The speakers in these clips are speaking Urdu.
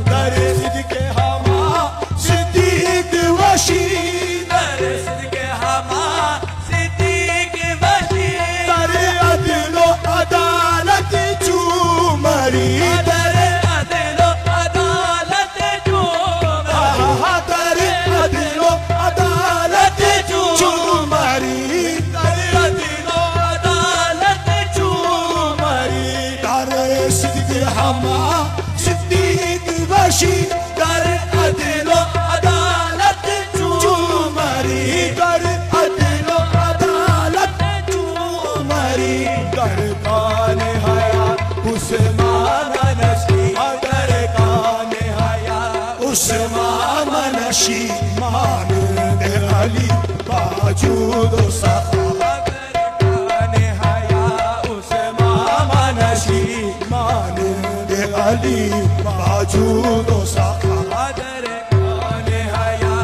در صدق ہما صدیق وشی در صدق ہما صدیق وشی در عدل و عدالت چومری در عدل و عدالت چومری در عدل و عدالت چومری در عدل و عدالت چومری در صدق ہما صدیق وشی در عدل و عدالت چومری در عدل و عدالت چومری در کان حیا عثمان نشی در کان حیا عثمان نشی مانند علی باجود و سخا در کان حیا عثمان نشی مانند علی باجود و سخا در کان حیا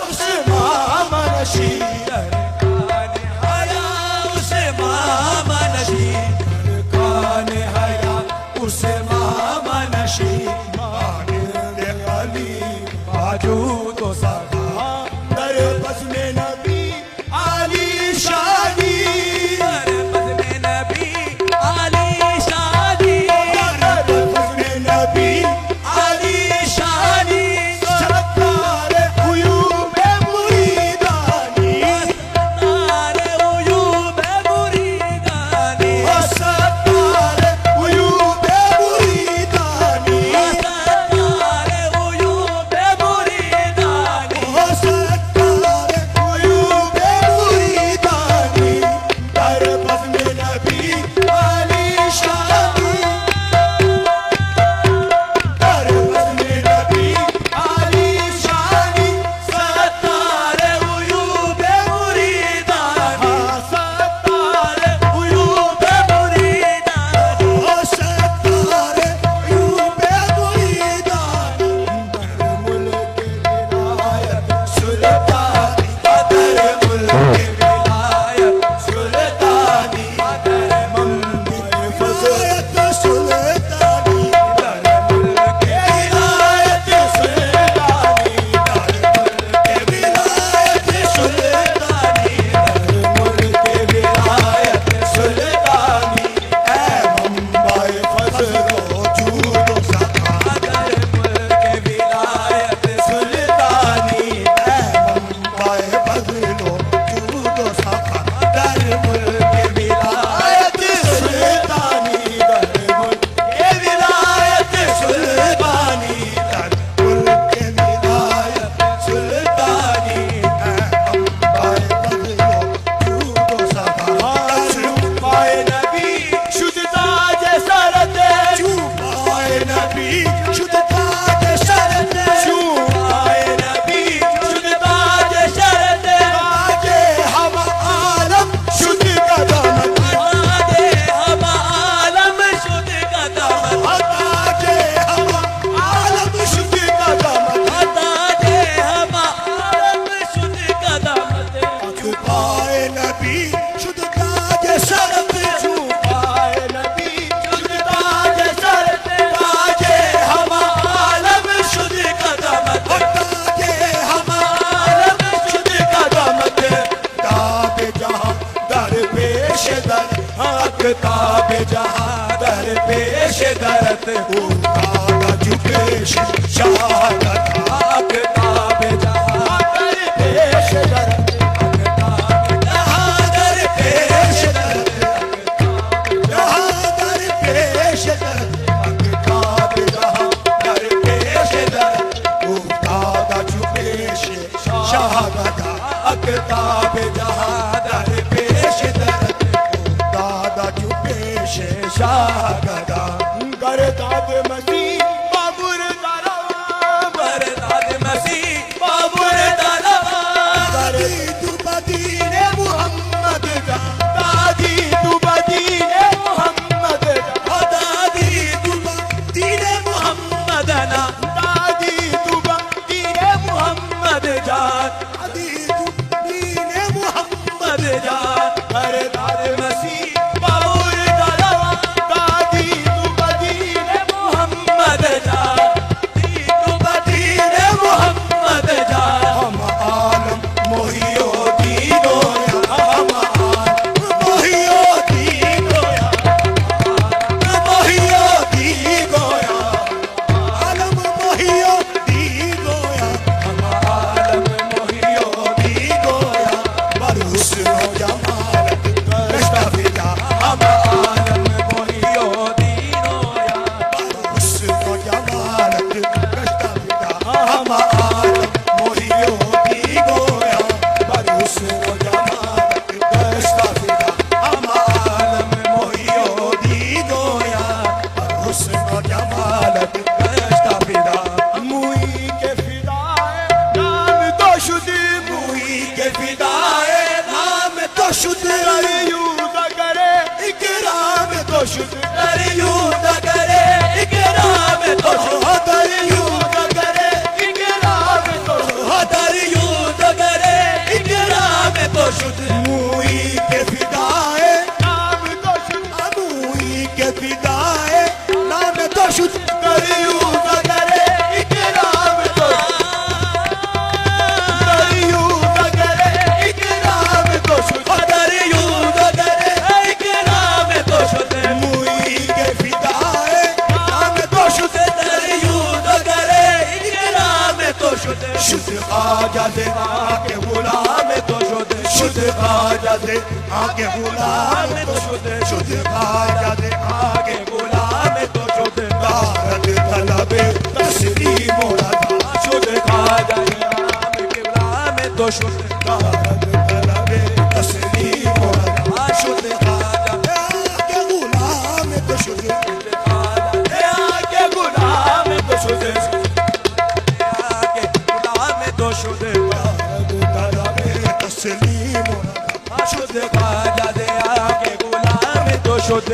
عثمان نشی در کان حیا عثمان نشی کان حیا عثمان نشی مانند علی باجود و سخا در بزم نبی علی شانی در بزم نبی علی شانی در بزم نبی علی شانی ستار عیوب مریدانی ستار عیوب مریدانی ستار عیوب مریدانی ستار عیوب مریدانی ستار عیوب مریدانی در بزم نبی علی شانی در بزم نبی علی شانی ستار عیوب مریدانی ستار عیوب مریدانی ستار عیوب مریدانی در ملک ولایت سلطانی در ملک ولایت سلطانی در منبع فضایت سلطانی در ملک ولایت سلطانی در ملک ولایت سلطانی در ملک ولایت سلطانی اے منبع فضل و جود و سخا در ملک ولایت سلطانی اے منبع فضل و جود و سخا در ملک ولایت سلطانی در ملک ولایت سلطانی در ملک ولایت سلطانی اے منبع فضل و جود و سخا چوبائے نبی شد تاج سرت چوبائے نبی شد تاج سرت چوبائے نبی شد تاج شرط تاج ہم عالم شد قدمت تاج ہم عالم شد قدمت تاج ہم عالم شد قدمت تاج ہم عالم شد قدمت چوبائے نبی شد تاج سرت چوبائے نبی شد تاج سرت تاج ہم عالم شد قدمت تاج ہم عالم شد قدمت تاب جہاں در پیش در حق تاب جہاں در پیش درت افتادا جو پیش شہادت حق تاب جہاں در پیش درت حق تاب جہاں در پیش درت جہاں در پیش درت حق تاب جہاں در پیش درت افتادا جو پیش شہادت حق تاب جہاں در پیش درت افتادا جو پیش شہادت گرداد مسیح بابر دروا برداد مسیح بابر دلوا دادی تو بدین محمد جا دادی تو بدین محمد جا دادی تو دین محمد نا دادی تو بدین محمد جا دادی تو دین محمد جا گرداد مسیح بابر دروا دادی شد دریوز کرے اکرام تو شد دریوز کرے اکرام تو شد دریوز کرے اکرام تو شد دریوز کرے اکرام تو شد موئی کے فدائے نام تو شد موئی کے فدائے نام تو شد دریوز کرے اکرام تو دریوز کرے اکرام تو شد دریوز کرے اکرام تو شد موئی کے فدائے نام تو شد دریوز کرے اکرام تو شد شد خواجہ دے آگے غلام تو شد شد خواجہ دے آگے غلام تو شد شد خواجہ دے آگے غلام تو شد دارت طلب تسلیم و رضا شد خواجہ امام کے غلام تو شد دارت طلب تسلیم و رضا شد خواجہ آگے غلام تو شد آگے غلام تو شد آگے غلام تو شد دارت طلب تسلیم و رضا شد خواجہ آگے غلام تو شد